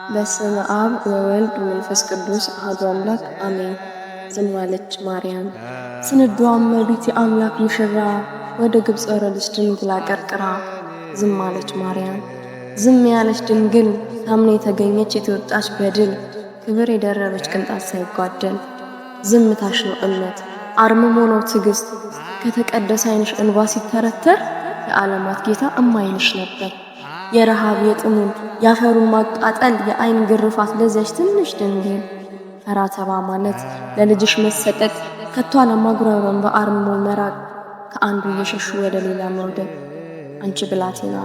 በስመ አብ ወወልድ ወመንፈስ ቅዱስ አሐዱ አምላክ አሜን። ዝም አለች ማርያም ስንዷ እመቤት የአምላክ ሙሽራ ወደ ግብፅ ወረደች ድንግል አቀርቅራ። ዝም አለች ማርያም ዝም ያለች ድንግል ታምና የተገኘች የተወጣች በድል ክብር የደረበች ቅንጣት ሳይጓደል። ዝምታሽ ነው እምነት አርምሞ ነው ትዕግስት ከተቀደሰ ዓይንሽ እንባ ሲተረተር የዓለማት ጌታ እማይንሽ ነበር። የረሃብ የጥሙን ያፈሩን ማቃጠል የዓይን ግርፋት ለዚያች ትንሽ ድንግል ፈራ ተባ ማለት ለልጅሽ መሰጠት ከቶ አለማጉረምረም በአርምሞ መራቅ ከአንዱ እየሸሹ ወደ ሌላ መውደቅ። አንቺ ብላቴና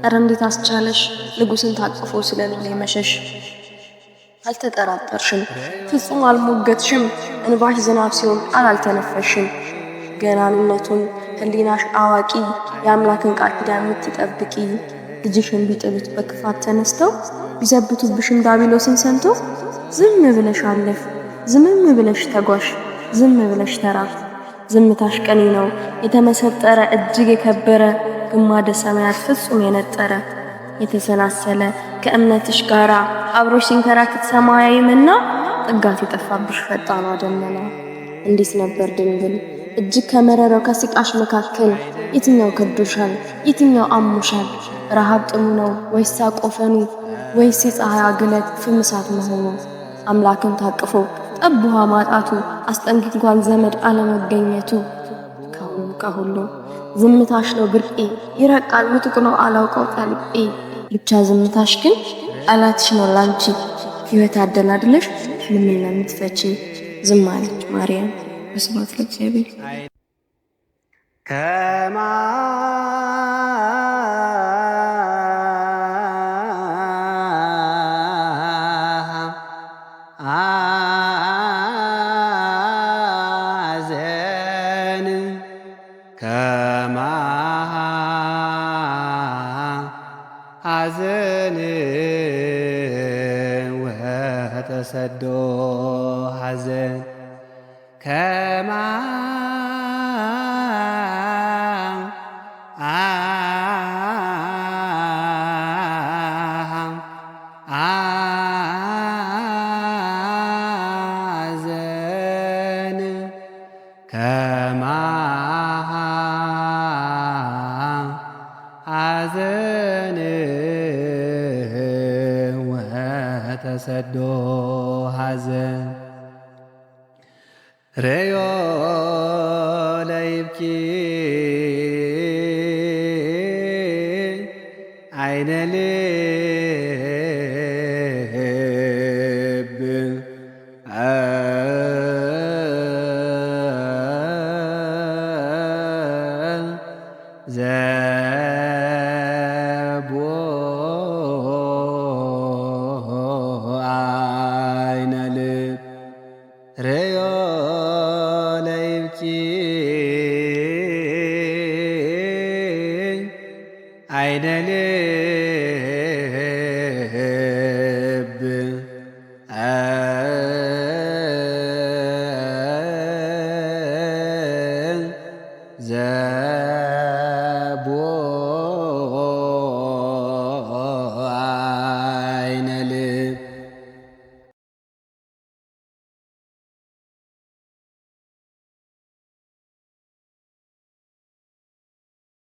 ኧረ እንዴት አስቻለሽ ንጉሥን ታቅፎ ስለ ልጅ መሸሽ? አልተጠራጠርሽም ፍጹም አልሞገትሽም እንባሽ ዝናብ ሲሆን ቃል አልተነፈሽም። ገናንነቱን ሕሊናሽ አዋቂ የአምላክን ቃል ኪዳን የምትጠብቂ ልጅሽን ቢጥሉት በክፋት ተነስተው ቢዘብቱብሽም ዳቢሎስን ሰምተው ዝም ብለሽ አለፍ ዝምም ብለሽ ተጓሽ ዝም ብለሽ ተራፍ። ዝምታሽ ቀኒ ነው የተመሰጠረ እጅግ የከበረ ግማደ ሰማያት ፍጹም የነጠረ የተሰናሰለ ከእምነትሽ ጋራ አብሮሽ ሲንከራክት ሰማያዊ መና ጥጋት የጠፋብሽ ፈጣኗ ደመና። እንዴት ነበር ድንግል እጅግ ከመረረው ከስቃሽ መካከል የትኛው ከብዶሻል የትኛው አሞሻል? ረሃብ ጥሙ ነው ወይስ ቆፈኑ ወይስ የፀሐይ ግለት ፍም እሳት መሆኑ? አምላክን ታቅፎ ጠብ ውሃ ማጣቱ አስጠንቅቅ እንኳን ዘመድ አለመገኘቱ። ከሁሉ ዝምታሽ ነው ብርቄ ይረቃል ምጡቅ ነው አላውቀው ጠልቄ። ብቻ ዝምታሽ ግን ቃላትሽ ነው ላንቺ ሕይወት አደላድለሽ ሕልምን ለምትፈቺ። ዝም አለች ማርያም በስብሐት ለእግዚአብሔር። ሐዘን ወተሰዶ ሐዘን ሐዘን ወተሰዶ ሐዘን ርዮ ለይብኪ